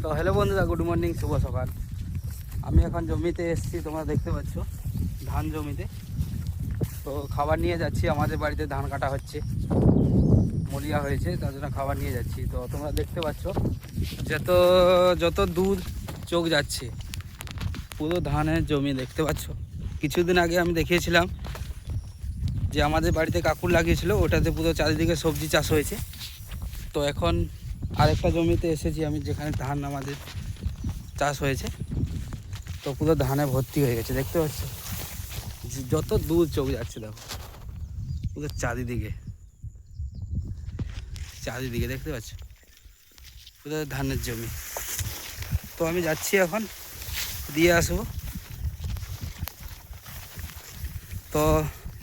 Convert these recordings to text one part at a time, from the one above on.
তো হ্যালো বন্ধুরা, good morning, শুভ সকাল। আমি এখন জমিতে এসেছি, তোমরা দেখতে পাচ্ছ ধান জমিতে। তো খাবার নিয়ে যাচ্ছি, আমাদের বাড়িতে ধান কাটা হচ্ছে, মরিয়া হয়েছে, তার জন্য খাবার নিয়ে যাচ্ছি। তো তোমরা দেখতে পাচ্ছ যত যত দূর চোখ যাচ্ছে পুরো ধানের জমি দেখতে পাচ্ছ। কিছুদিন আগে আমি দেখিয়েছিলাম যে আমাদের বাড়িতে কাকুর লাগিয়েছিল, ওটাতে পুরো চারিদিকে সবজি চাষ হয়েছে। তো এখন আরেকটা জমিতে এসেছি আমি, যেখানে ধান আমাদের চাষ হয়েছে। তো পুরো ধানে ভর্তি হয়ে গেছে, দেখতে পাচ্ছ যত দূর চোখ যাচ্ছে। দেখো পুরো চারিদিকে চারিদিকে দেখতে পাচ্ছ পুরো ধানের জমি। তো আমি যাচ্ছি এখন দিয়ে আসবো। তো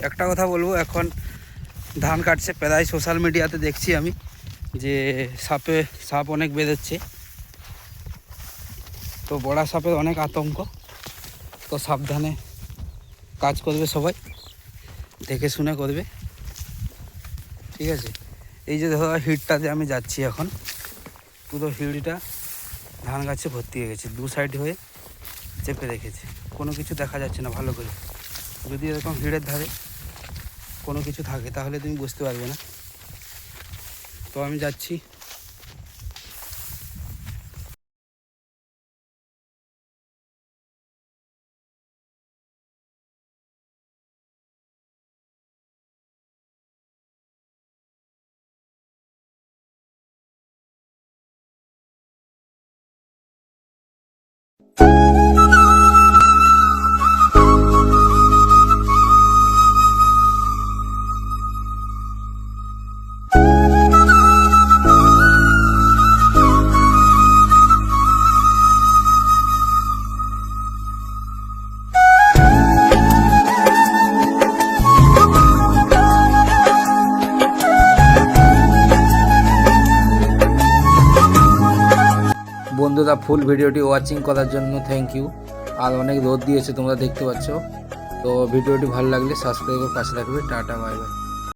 একটা কথা বলবো, এখন ধান কাটছে প্রায় সোশ্যাল মিডিয়াতে দেখছি আমি যে সাপ অনেক বেরোচ্ছে। তো বড়া সাপের অনেক আতঙ্ক, তো সাবধানে কাজ করবে, সবাই দেখে শুনে করবে, ঠিক আছে। এই যে ধরো হিটটাতে আমি যাচ্ছি এখন, পুরো হিটটা ধান গাছে ভর্তি হয়ে গেছে, দু সাইড হয়ে চেপে রেখেছে, কোনো কিছু দেখা যাচ্ছে না ভালো করে। যদি এরকম হিড়ের ধারে কোনো কিছু থাকে তাহলে তুমি বুঝতে পারবে না। তো আমি যাচ্ছি। বন্ধুরা, ফুল ভিডিওটি ওয়াচিং করার জন্য থ্যাংক ইউ। আর অনেক রোদ দিয়েছে তোমরা দেখতে পাচ্ছ। তো ভিডিওটি ভালো লাগলে সাবস্ক্রাইব করে পাশে রাখবে। Tata, bye bye.